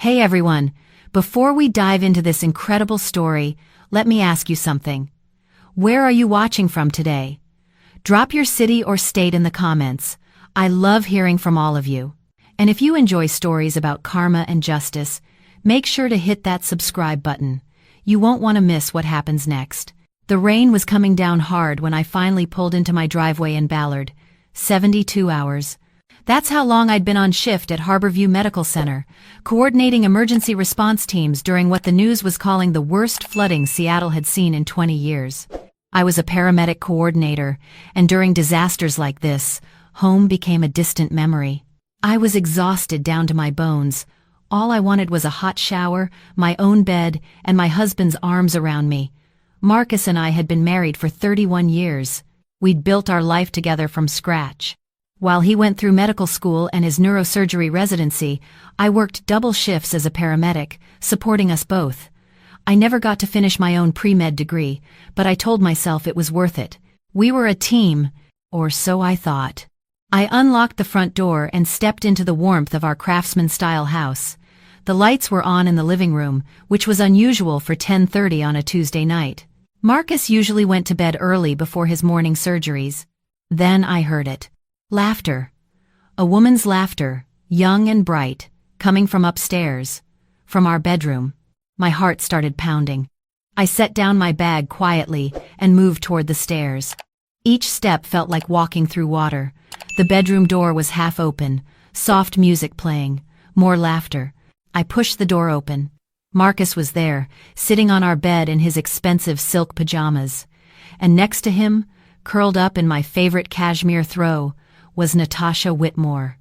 Hey everyone, before we dive into this incredible story, let me ask you something. Where are you watching from today? Drop your city or state in the comments. I love hearing from all of you. And if you enjoy stories about karma and justice, make sure to hit that subscribe button. You won't want to miss what happens next. The rain was coming down hard when I finally pulled into my driveway in Ballard. 72 hours. That's how long I'd been on shift at Harborview Medical Center, coordinating emergency response teams during what the news was calling the worst flooding Seattle had seen in 20 years. I was a paramedic coordinator, and during disasters like this, home became a distant memory. I was exhausted down to my bones. All I wanted was a hot shower, my own bed, and my husband's arms around me. Marcus and I had been married for 31 years. We'd built our life together from scratch. While he went through medical school and his neurosurgery residency, I worked double shifts as a paramedic, supporting us both. I never got to finish my own pre-med degree, but I told myself it was worth it. We were a team, or so I thought. I unlocked the front door and stepped into the warmth of our craftsman-style house. The lights were on in the living room, which was unusual for 10:30 on a Tuesday night. Marcus usually went to bed early before his morning surgeries. Then I heard it. Laughter. A woman's laughter, young and bright, coming from upstairs, from our bedroom. My heart started pounding. I set down my bag quietly and moved toward the stairs. Each step felt like walking through water. The bedroom door was half open, soft music playing, more laughter. I pushed the door open. Marcus was there, sitting on our bed in his expensive silk pajamas. And next to him, curled up in my favorite cashmere throw, was Natasha Whitmore.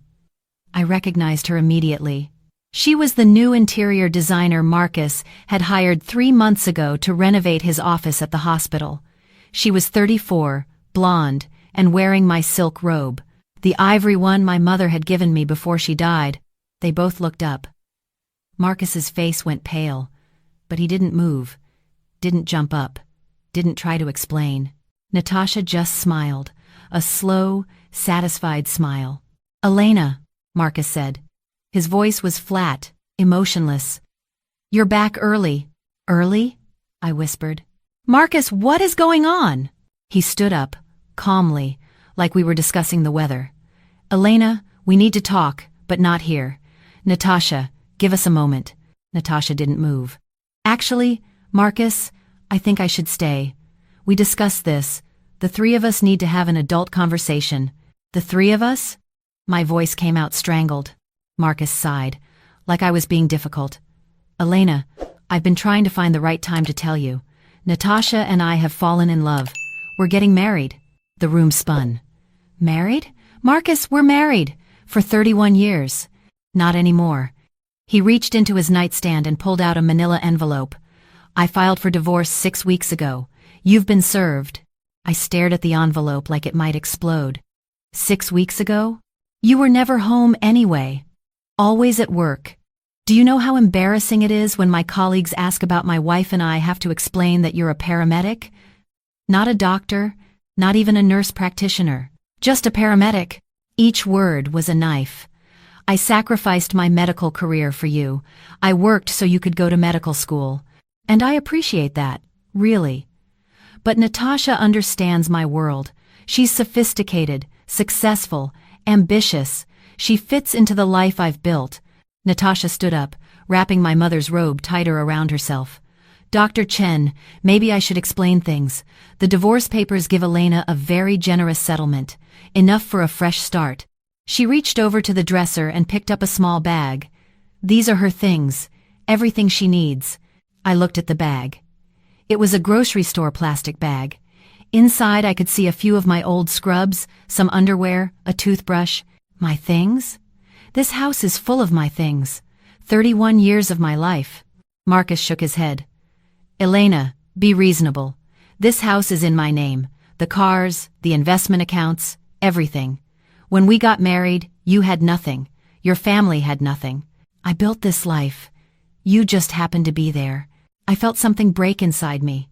I recognized her immediately. She was the new interior designer Marcus had hired 3 months ago to renovate his office at the hospital. She was 34, blonde, and wearing my silk robe, the ivory one my mother had given me before she died. They both looked up. Marcus's face went pale, but he didn't move, didn't jump up, didn't try to explain. Natasha just smiled, a slow, satisfied smile. "Elena," Marcus said. His voice was flat, emotionless. "You're back early." "Early?" I whispered. "Marcus, what is going on?" He stood up, calmly, like we were discussing the weather. "Elena, we need to talk, but not here. Natasha, give us a moment." Natasha didn't move. "Actually, Marcus, I think I should stay. We discussed this. The three of us need to have an adult conversation." "The three of us?" My voice came out strangled. Marcus sighed, like I was being difficult. "Elena, I've been trying to find the right time to tell you. Natasha and I have fallen in love. We're getting married." The room spun. "Married? Marcus, we're married. For 31 years. Not anymore." He reached into his nightstand and pulled out a manila envelope. "I filed for divorce 6 weeks ago. You've been served." I stared at the envelope like it might explode. 6 weeks ago? You were never home anyway. Always at work. Do you know how embarrassing it is when my colleagues ask about my wife and I have to explain that you're a paramedic? Not a doctor, not even a nurse practitioner. Just a paramedic. Each word was a knife. I sacrificed my medical career for you. I worked so you could go to medical school. And I appreciate that, really. But Natasha understands my world. She's sophisticated, successful, ambitious. She fits into the life I've built. Natasha stood up, wrapping my mother's robe tighter around herself. "Dr. Chen, maybe I should explain things. The divorce papers give Elena a very generous settlement, enough for a fresh start." She reached over to the dresser and picked up a small bag. "These are her things, everything she needs." I looked at the bag. It was a grocery store plastic bag. Inside I could see a few of my old scrubs, some underwear, a toothbrush. My things? This house is full of my things. 31 years of my life. Marcus shook his head. "Elena, be reasonable. This house is in my name. The cars, the investment accounts, everything. When we got married, you had nothing. Your family had nothing. I built this life. You just happened to be there." I felt something break inside me.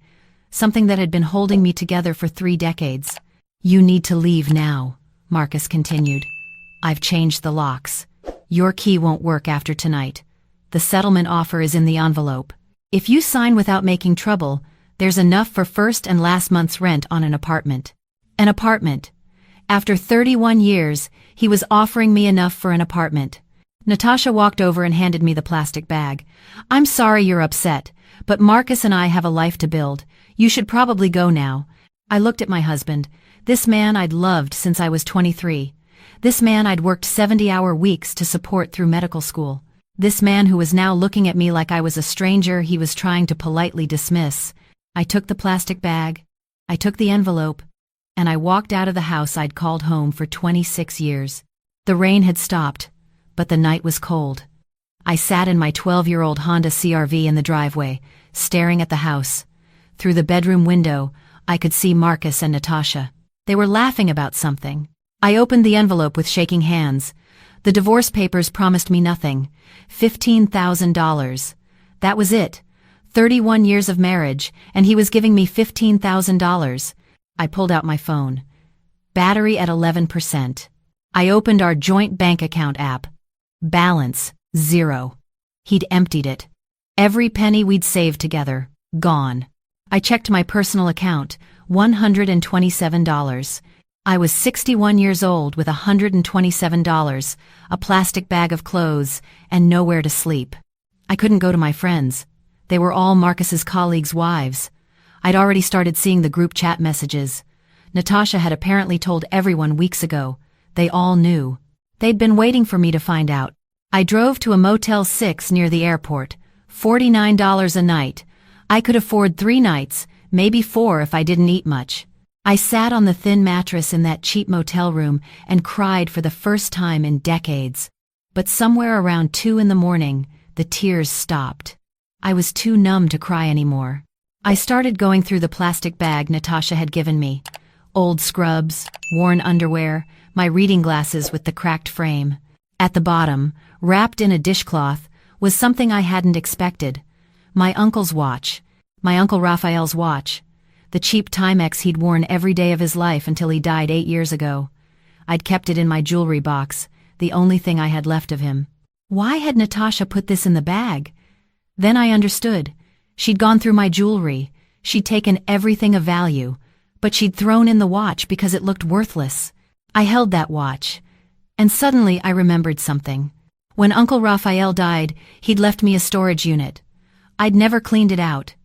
Something that had been holding me together for 3 decades. "You need to leave now," Marcus continued. "I've changed the locks. Your key won't work after tonight. the settlement offer is in the envelope. If you sign without making trouble, there's enough for first and last month's rent on an apartment. An apartment. After 31 years, he was offering me enough for an apartment. Natasha walked over and handed me the plastic bag. I'm sorry you're upset, but Marcus and I have a life to build. You should probably go now. I looked at my husband. This man I'd loved since I was 23. This man I'd worked 70-hour weeks to support through medical school. This man who was now looking at me like I was a stranger he was trying to politely dismiss. I took the plastic bag, I took the envelope, and I walked out of the house I'd called home for 26 years. The rain had stopped, but the night was cold. I sat in my 12-year-old Honda CR-V in the driveway, staring at the house. Through the bedroom window, I could see Marcus and Natasha. They were laughing about something. I opened the envelope with shaking hands. The divorce papers promised me nothing. $15,000. That was it. 31 years of marriage, and he was giving me $15,000. I pulled out my phone. Battery at 11%. I opened our joint bank account app. Balance, 0. He'd emptied it. Every penny we'd saved together, gone. I checked my personal account, $127. I was 61 years old with $127, a plastic bag of clothes, and nowhere to sleep. I couldn't go to my friends. They were all Marcus's colleagues' wives. I'd already started seeing the group chat messages. Natasha had apparently told everyone weeks ago. They all knew. They'd been waiting for me to find out. I drove to a Motel 6 near the airport. $49 a night. I could afford 3 nights, maybe 4 if I didn't eat much. I sat on the thin mattress in that cheap motel room and cried for the first time in decades. But somewhere around 2 in the morning, the tears stopped. I was too numb to cry anymore. I started going through the plastic bag Natasha had given me. Old scrubs, worn underwear, my reading glasses with the cracked frame. At the bottom, wrapped in a dishcloth, was something I hadn't expected. My uncle's watch. My Uncle Raphael's watch. The cheap Timex he'd worn every day of his life until he died 8 years ago. I'd kept it in my jewelry box, the only thing I had left of him. Why had Natasha put this in the bag? Then I understood. She'd gone through my jewelry. She'd taken everything of value, but she'd thrown in the watch because it looked worthless. I held that watch, and suddenly I remembered something. When Uncle Raphael died, he'd left me a storage unit. I'd never cleaned it out.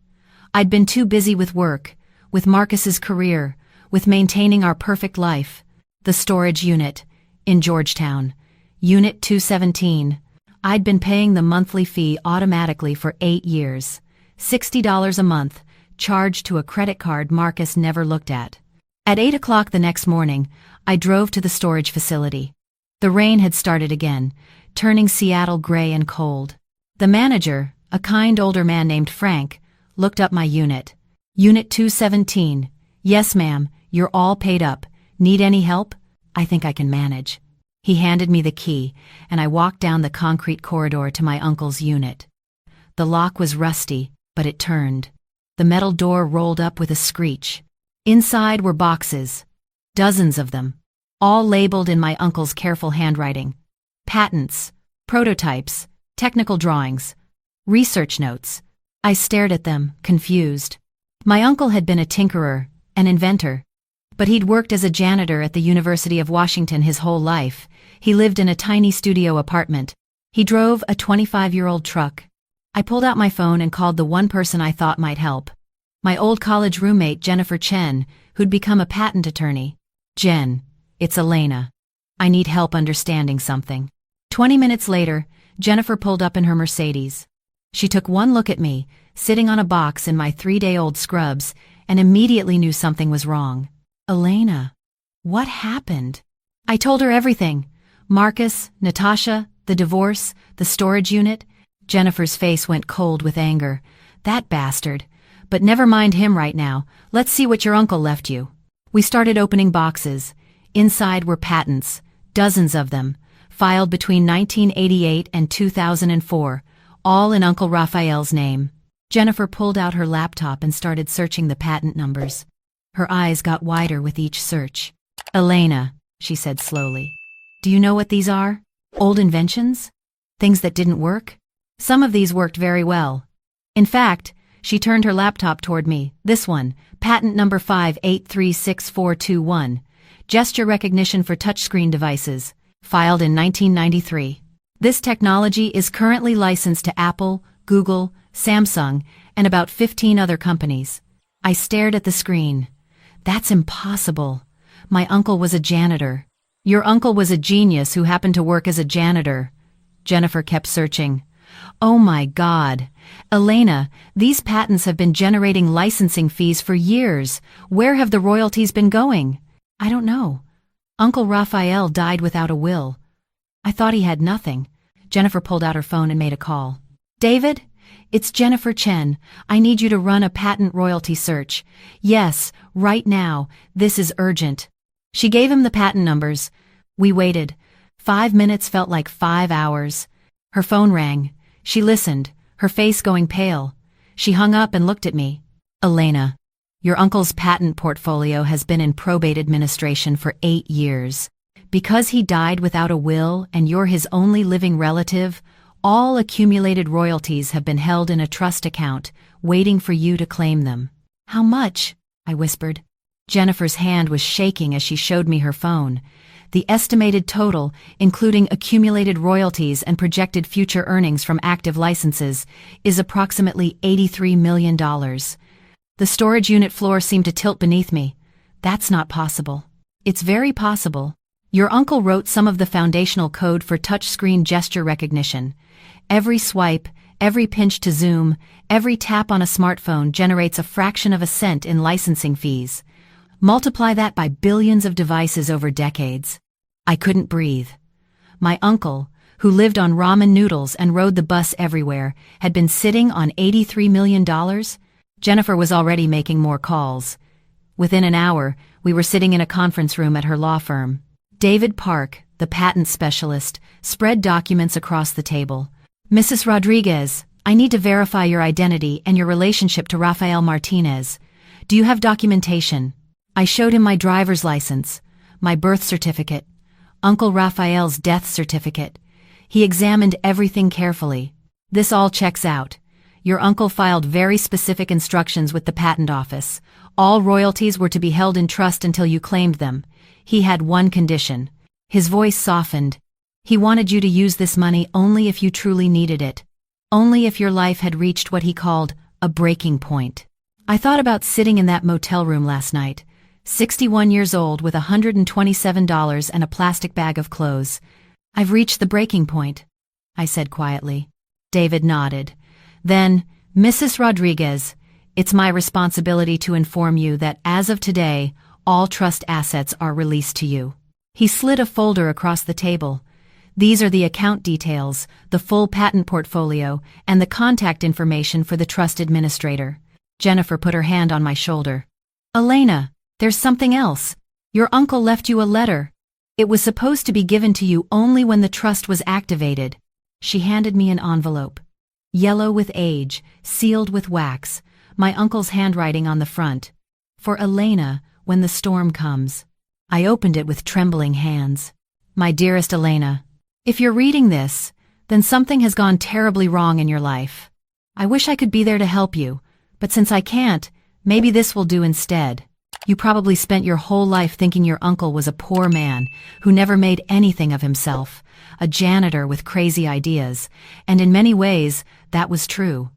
I'd been too busy with work, with Marcus's career, with maintaining our perfect life. The storage unit, in Georgetown. Unit 217. I'd been paying the monthly fee automatically for 8 years. $60 a month, charged to a credit card Marcus never looked at. At 8 o'clock the next morning, I drove to the storage facility. The rain had started again, turning Seattle gray and cold. The manager, a kind older man named Frank, looked up my unit. Unit 217. Yes, ma'am, you're all paid up. Need any help? I think I can manage. He handed me the key, and I walked down the concrete corridor to my uncle's unit. The lock was rusty, but it turned. The metal door rolled up with a screech. Inside were boxes. Dozens of them. All labeled in my uncle's careful handwriting. Patents, prototypes, technical drawings, research notes. I stared at them, confused. My uncle had been a tinkerer, an inventor. But he'd worked as a janitor at the University of Washington his whole life. He lived in a tiny studio apartment. He drove a 25-year-old truck. I pulled out my phone and called the one person I thought might help. My old college roommate Jennifer Chen, who'd become a patent attorney. Jen, it's Elena. I need help understanding something. 20 minutes later, Jennifer pulled up in her Mercedes. She took one look at me, sitting on a box in my 3-day-old scrubs, and immediately knew something was wrong. Elena, what happened? I told her everything. Marcus, Natasha, the divorce, the storage unit. Jennifer's face went cold with anger. That bastard. But never mind him right now. Let's see what your uncle left you. We started opening boxes. Inside were patents, dozens of them, filed between 1988 and 2004, all in Uncle Raphael's name. Jennifer pulled out her laptop and started searching the patent numbers. Her eyes got wider with each search. Elena, she said slowly, do you know what these are? Old inventions? Things that didn't work? Some of these worked very well. In fact, she turned her laptop toward me. This one, patent number 5836421, gesture recognition for touchscreen devices, filed in 1993. This technology is currently licensed to Apple, Google, Samsung, and about 15 other companies. I stared at the screen. That's impossible. My uncle was a janitor. Your uncle was a genius who happened to work as a janitor. Jennifer kept searching. Oh my God. Elena, these patents have been generating licensing fees for years. Where have the royalties been going? I don't know. Uncle Raphael died without a will. I thought he had nothing. Jennifer pulled out her phone and made a call. David? It's Jennifer Chen. I need you to run a patent royalty search. Yes, right now. This is urgent. She gave him the patent numbers. We waited. 5 minutes felt like 5 hours. Her phone rang. She listened, her face going pale. She hung up and looked at me. Elena, your uncle's patent portfolio has been in probate administration for 8 years. Because he died without a will and you're his only living relative, all accumulated royalties have been held in a trust account, waiting for you to claim them. How much? I whispered. Jennifer's hand was shaking as she showed me her phone. The estimated total, including accumulated royalties and projected future earnings from active licenses, is approximately $83 million. The storage unit floor seemed to tilt beneath me. That's not possible. It's very possible. Your uncle wrote some of the foundational code for touchscreen gesture recognition. Every swipe, every pinch to zoom, every tap on a smartphone generates a fraction of a cent in licensing fees. Multiply that by billions of devices over decades. I couldn't breathe. My uncle, who lived on ramen noodles and rode the bus everywhere, had been sitting on $83 million? Jennifer was already making more calls. Within an hour, we were sitting in a conference room at her law firm. David Park, the patent specialist, spread documents across the table. Mrs. Rodriguez, I need to verify your identity and your relationship to Rafael Martinez. Do you have documentation? I showed him my driver's license, my birth certificate, Uncle Raphael's death certificate. He examined everything carefully. This all checks out. Your uncle filed very specific instructions with the patent office. All royalties were to be held in trust until you claimed them. He had one condition. His voice softened. He wanted you to use this money only if you truly needed it. Only if your life had reached what he called a breaking point. I thought about sitting in that motel room last night. 61 years old with $127 and a plastic bag of clothes. I've reached the breaking point, I said quietly. David nodded. Then, Mrs. Rodriguez, it's my responsibility to inform you that as of today, all trust assets are released to you. He slid a folder across the table. These are the account details, the full patent portfolio, and the contact information for the trust administrator. Jennifer put her hand on my shoulder. Elena, there's something else. Your uncle left you a letter. It was supposed to be given to you only when the trust was activated. She handed me an envelope. Yellow with age, sealed with wax, my uncle's handwriting on the front. For Elena, when the storm comes. I opened it with trembling hands. My dearest Elena, if you're reading this, then something has gone terribly wrong in your life. I wish I could be there to help you, but since I can't, maybe this will do instead. You probably spent your whole life thinking your uncle was a poor man who never made anything of himself, a janitor with crazy ideas, and in many ways, that was true.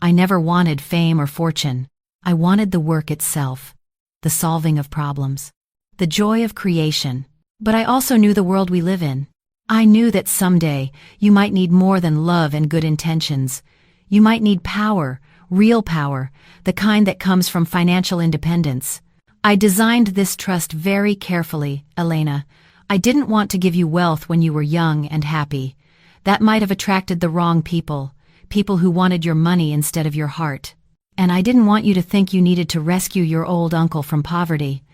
I never wanted fame or fortune. I wanted the work itself, the solving of problems, the joy of creation. But I also knew the world we live in. I knew that someday you might need more than love and good intentions. You might need power, real power, the kind that comes from financial independence. I designed this trust very carefully, Elena. I didn't want to give you wealth when you were young and happy. That might have attracted the wrong people, people who wanted your money instead of your heart. And I didn't want you to think you needed to rescue your old uncle from poverty.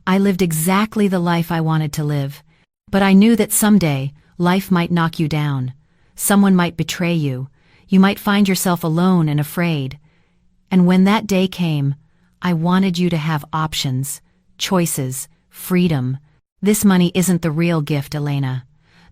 I lived exactly the life I wanted to live. But I knew that someday, life might knock you down. Someone might betray you. You might find yourself alone and afraid. And when that day came, I wanted you to have options, choices, freedom. This money isn't the real gift, Elena.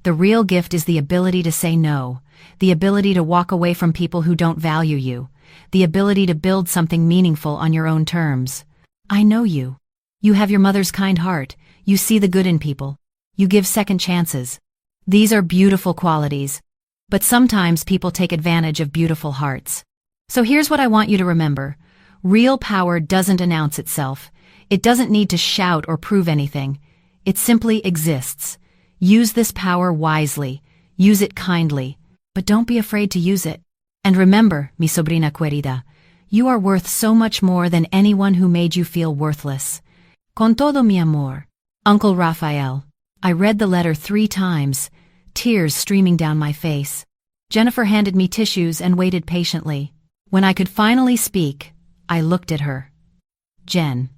The real gift is the ability to say no, the ability to walk away from people who don't value you, the ability to build something meaningful on your own terms. I know you. You have your mother's kind heart, you see the good in people, you give second chances. These are beautiful qualities. But sometimes people take advantage of beautiful hearts. So here's what I want you to remember. Real power doesn't announce itself. It doesn't need to shout or prove anything. It simply exists. Use this power wisely. Use it kindly. But don't be afraid to use it. And remember, mi sobrina querida, you are worth so much more than anyone who made you feel worthless. Con todo mi amor. Uncle Raphael. I read the letter 3 times, tears streaming down my face. Jennifer handed me tissues and waited patiently. When I could finally speak, I looked at her. Jen,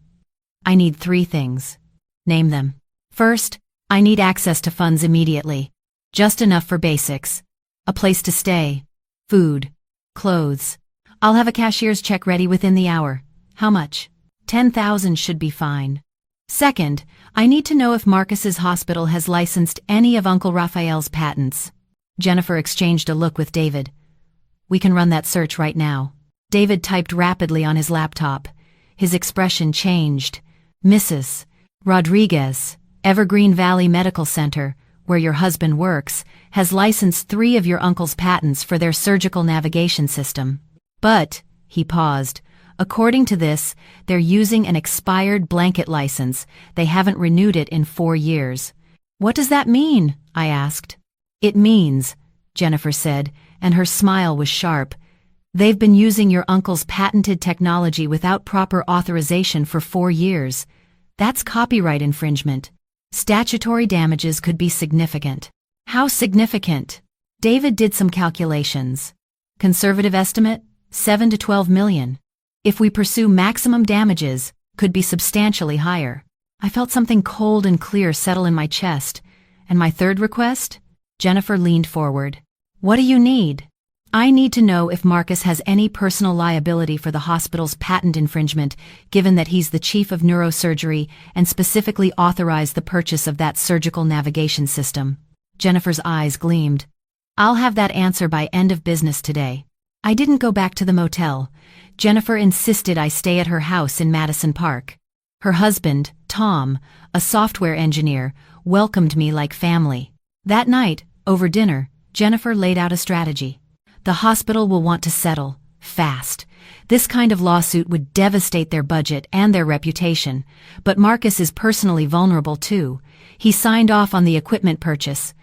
I need 3 things. Name them. First, I need access to funds immediately. Just enough for basics. A place to stay. Food. Clothes. I'll have a cashier's check ready within the hour. How much? 10,000 should be fine. Second, I need to know if Marcus's hospital has licensed any of Uncle Raphael's patents. Jennifer exchanged a look with David. We can run that search right now. David typed rapidly on his laptop. His expression changed. Mrs. Rodriguez, Evergreen Valley Medical Center, where your husband works, has licensed 3 of your uncle's patents for their surgical navigation system. But, he paused, according to this, they're using an expired blanket license. They haven't renewed it in 4 years. What does that mean? I asked. It means, Jennifer said, and her smile was sharp, they've been using your uncle's patented technology without proper authorization for 4 years. That's copyright infringement. Statutory damages could be significant. How significant? David did some calculations. Conservative estimate, 7 to 12 million. If we pursue maximum damages, could be substantially higher. I felt something cold and clear settle in my chest. And my third request? Jennifer leaned forward. What do you need? I need to know if Marcus has any personal liability for the hospital's patent infringement, given that he's the chief of neurosurgery and specifically authorized the purchase of that surgical navigation system. Jennifer's eyes gleamed. I'll have that answer by end of business today. I didn't go back to the motel. Jennifer insisted I stay at her house in Madison Park. Her husband, Tom, a software engineer, welcomed me like family. That night, over dinner, Jennifer laid out a strategy. The hospital will want to settle, fast. This kind of lawsuit would devastate their budget and their reputation, but Marcus is personally vulnerable too. He signed off on the equipment purchase.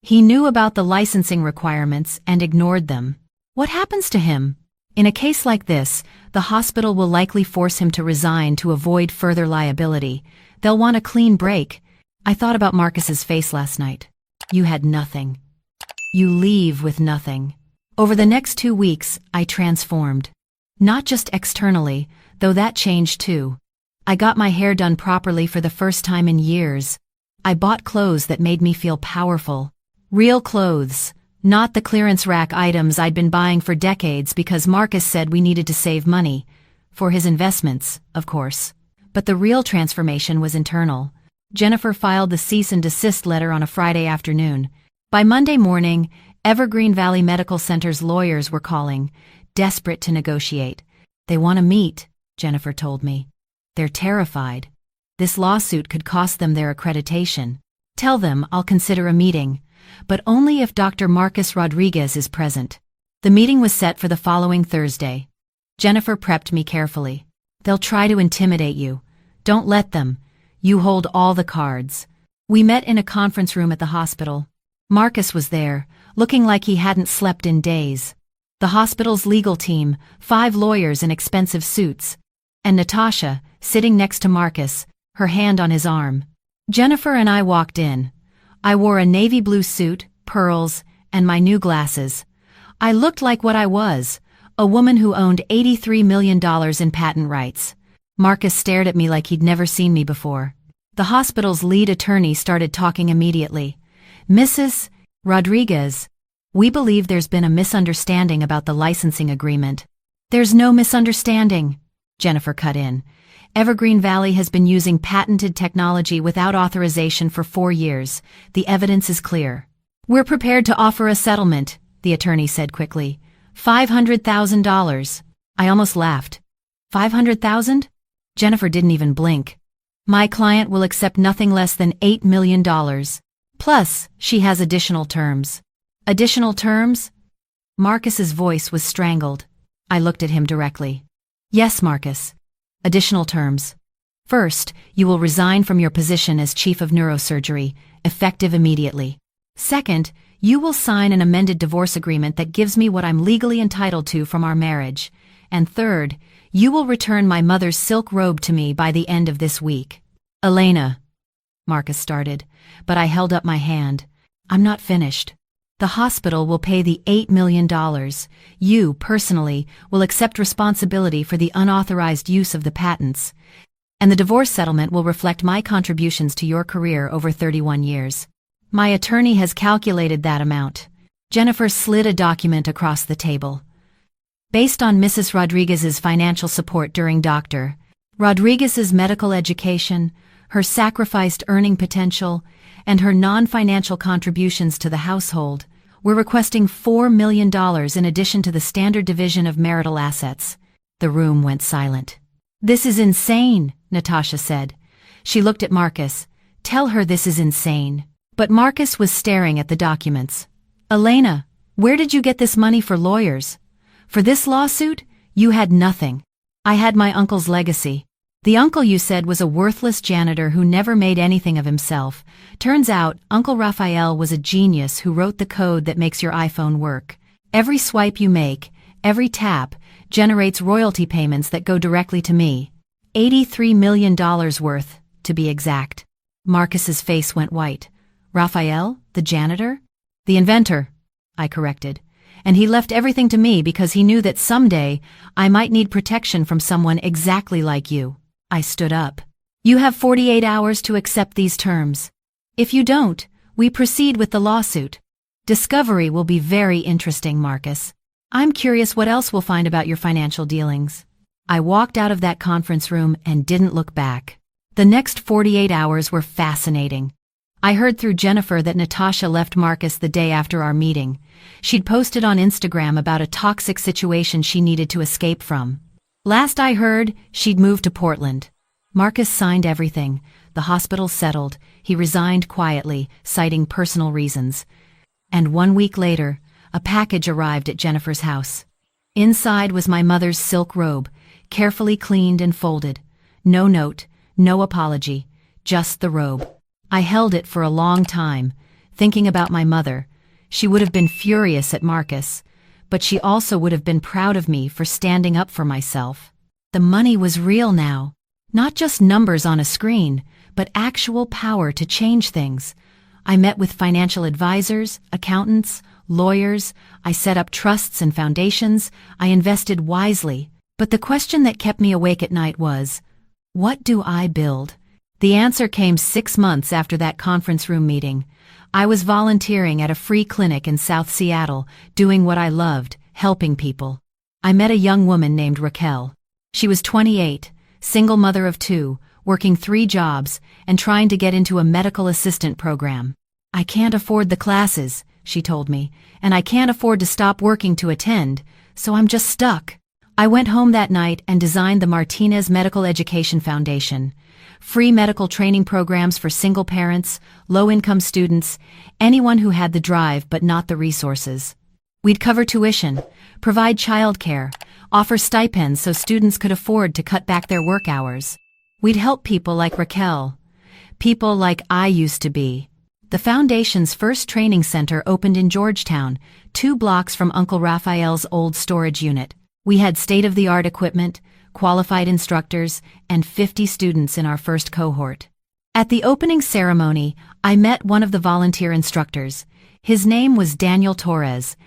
He knew about the licensing requirements and ignored them. What happens to him? In a case like this, the hospital will likely force him to resign to avoid further liability. They'll want a clean break. I thought about Marcus's face last night. You had nothing. You leave with nothing. Over the next 2 weeks, I transformed. Not just externally, though that changed too. I got my hair done properly for the first time in years. I bought clothes that made me feel powerful. Real clothes, not the clearance rack items I'd been buying for decades because Marcus said we needed to save money. For his investments, of course. But the real transformation was internal. Jennifer filed the cease and desist letter on a Friday afternoon. By Monday morning, Evergreen Valley Medical Center's lawyers were calling, desperate to negotiate. They want to meet, Jennifer told me. They're terrified. This lawsuit could cost them their accreditation. Tell them I'll consider a meeting, but only if Dr. Marcus Rodriguez is present. The meeting was set for the following Thursday. Jennifer prepped me carefully. They'll try to intimidate you. Don't let them. You hold all the cards. We met in a conference room at the hospital. Marcus was there, looking like he hadn't slept in days. The hospital's legal team, 5 lawyers in expensive suits. And Natasha, sitting next to Marcus, her hand on his arm. Jennifer and I walked in. I wore a navy blue suit, pearls, and my new glasses. I looked like what I was, a woman who owned $83 million in patent rights. Marcus stared at me like he'd never seen me before. The hospital's lead attorney started talking immediately. Mrs. Rodriguez, we believe there's been a misunderstanding about the licensing agreement. There's no misunderstanding, Jennifer cut in. Evergreen Valley has been using patented technology without authorization for 4 years. The evidence is clear. We're prepared to offer a settlement, the attorney said quickly. $500,000. I almost laughed. 500,000? Jennifer didn't even blink. My client will accept nothing less than $8 million. Plus, she has additional terms. Additional terms? Marcus's voice was strangled. I looked at him directly. Yes, Marcus. Additional terms. First, you will resign from your position as chief of neurosurgery, effective immediately. Second, you will sign an amended divorce agreement that gives me what I'm legally entitled to from our marriage. And third, you will return my mother's silk robe to me by the end of this week. Elena, Marcus started, but I held up my hand. I'm not finished. The hospital will pay the $8 million. You, personally, will accept responsibility for the unauthorized use of the patents. And the divorce settlement will reflect my contributions to your career over 31 years. My attorney has calculated that amount. Jennifer slid a document across the table. Based on Mrs. Rodriguez's financial support during Dr. Rodriguez's medical education, her sacrificed earning potential, and her non-financial contributions to the household, we're requesting $4 million in addition to the standard division of marital assets. The room went silent. This is insane, Natasha said. She looked at Marcus. Tell her this is insane. But Marcus was staring at the documents. Elena, where did you get this money for lawyers? For this lawsuit, you had nothing. I had my uncle's legacy. The uncle you said was a worthless janitor who never made anything of himself. Turns out, Uncle Raphael was a genius who wrote the code that makes your iPhone work. Every swipe you make, every tap, generates royalty payments that go directly to me. $83 million worth, to be exact. Marcus's face went white. Raphael, the janitor? The inventor, I corrected. And he left everything to me because he knew that someday I might need protection from someone exactly like you. I stood up. You have 48 hours to accept these terms. If you don't, we proceed with the lawsuit. Discovery will be very interesting, Marcus. I'm curious what else we'll find about your financial dealings. I walked out of that conference room and didn't look back. The next 48 hours were fascinating. I heard through Jennifer that Natasha left Marcus the day after our meeting. She'd posted on Instagram about a toxic situation she needed to escape from. Last I heard, she'd moved to Portland. Marcus signed everything. The hospital settled. He resigned quietly, citing personal reasons. And 1 week later, a package arrived at Jennifer's house. Inside was my mother's silk robe, carefully cleaned and folded. No note, no apology, just the robe. I held it for a long time, thinking about my mother. She would have been furious at Marcus, but she also would have been proud of me for standing up for myself. The money was real now. Not just numbers on a screen, but actual power to change things. I met with financial advisors, accountants, lawyers. I set up trusts and foundations. I invested wisely. But the question that kept me awake at night was, what do I build? The answer came 6 months after that conference room meeting. I was volunteering at a free clinic in South Seattle, doing what I loved, helping people. I met a young woman named Raquel. She was 28, single mother of 2, working 3 jobs, and trying to get into a medical assistant program. I can't afford the classes, she told me, and I can't afford to stop working to attend, so I'm just stuck. I went home that night and designed the Martinez Medical Education Foundation. Free medical training programs for single parents, low-income students, anyone who had the drive but not the resources. We'd cover tuition, provide childcare, offer stipends so students could afford to cut back their work hours. We'd help people like Raquel, people like I used to be. The foundation's first training center opened in Georgetown, 2 blocks from Uncle Raphael's old storage unit. We had state-of-the-art equipment, qualified instructors, and 50 students in our first cohort. At the opening ceremony, I met one of the volunteer instructors. His name was Daniel Torres.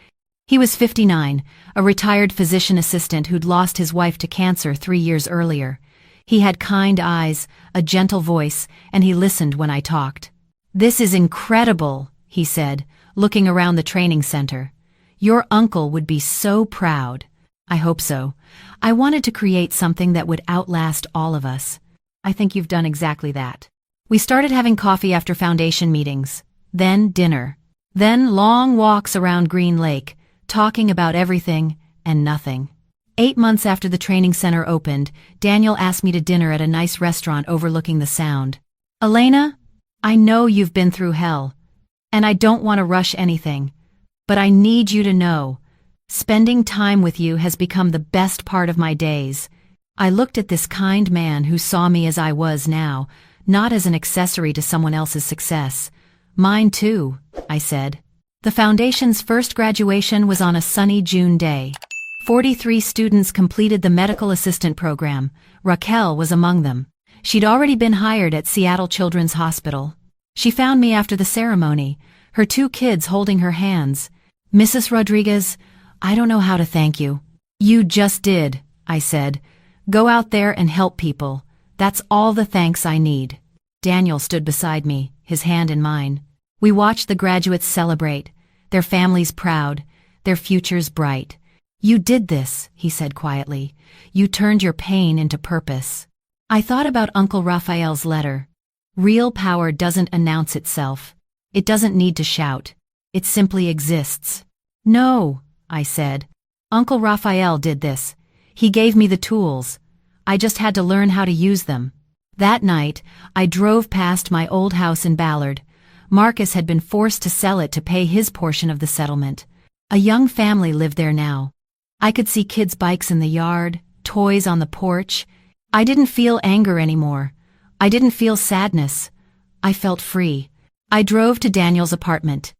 He was 59, a retired physician assistant who'd lost his wife to cancer 3 years earlier. He had kind eyes, a gentle voice, and he listened when I talked. "This is incredible," he said, looking around the training center. "Your uncle would be so proud." I hope so. I wanted to create something that would outlast all of us. I think you've done exactly that. We started having coffee after foundation meetings, then dinner. Then long walks around Green Lake, talking about everything and nothing. 8 months after the training center opened, Daniel asked me to dinner at a nice restaurant overlooking the Sound. Elena, I know you've been through hell, and I don't want to rush anything, but I need you to know, spending time with you has become the best part of my days. I looked at this kind man who saw me as I was now, not as an accessory to someone else's success. Mine too, I said. The foundation's first graduation was on a sunny June day. 43 students completed the medical assistant program. Raquel was among them. She'd already been hired at Seattle Children's Hospital. She found me after the ceremony, her 2 kids holding her hands. Mrs. Rodriguez, I don't know how to thank you. You just did, I said. Go out there and help people. That's all the thanks I need. Daniel stood beside me, his hand in mine. We watched the graduates celebrate, their families proud, their futures bright. You did this, he said quietly. You turned your pain into purpose. I thought about Uncle Raphael's letter. Real power doesn't announce itself. It doesn't need to shout. It simply exists. No, I said. Uncle Raphael did this. He gave me the tools. I just had to learn how to use them. That night, I drove past my old house in Ballard. Marcus had been forced to sell it to pay his portion of the settlement. A young family lived there now. I could see kids' bikes in the yard, toys on the porch. I didn't feel anger anymore. I didn't feel sadness. I felt free. I drove to Daniel's apartment.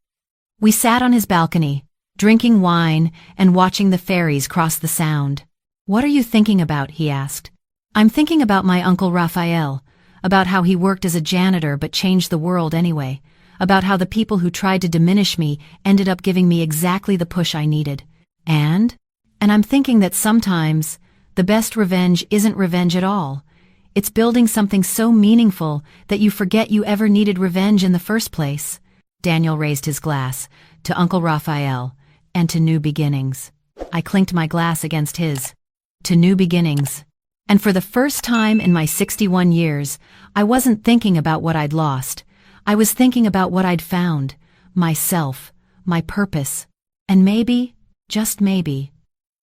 We sat on his balcony, drinking wine and watching the ferries cross the Sound. What are you thinking about? He asked. I'm thinking about my Uncle Raphael, about how he worked as a janitor but changed the world anyway, about how the people who tried to diminish me ended up giving me exactly the push I needed. And I'm thinking that sometimes the best revenge isn't revenge at all. It's building something so meaningful that you forget you ever needed revenge in the first place. Daniel raised his glass, to Uncle Raphael, and to new beginnings. I clinked my glass against his. To new beginnings. And for the first time in my 61 years, I wasn't thinking about what I'd lost. I was thinking about what I'd found, myself, my purpose, and maybe, just maybe,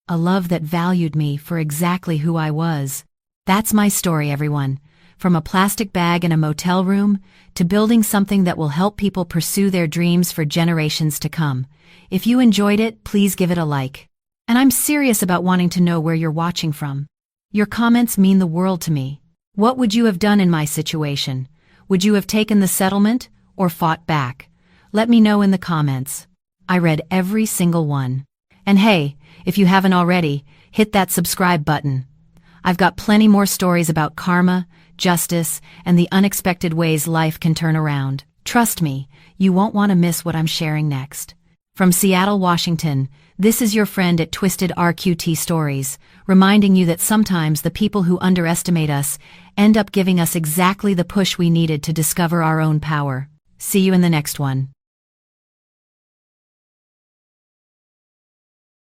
a love that valued me for exactly who I was. That's my story, everyone. From a plastic bag in a motel room to building something that will help people pursue their dreams for generations to come. If you enjoyed it, please give it a like. And I'm serious about wanting to know where you're watching from. Your comments mean the world to me. What would you have done in my situation? Would you have taken the settlement or fought back? Let me know in the comments. I read every single one. And hey, if you haven't already, hit that subscribe button. I've got plenty more stories about karma, justice, and the unexpected ways life can turn around. Trust me, you won't want to miss what I'm sharing next. From Seattle, Washington, this is your friend at Twisted RQT Stories, reminding you that sometimes the people who underestimate us end up giving us exactly the push we needed to discover our own power. See you in the next one.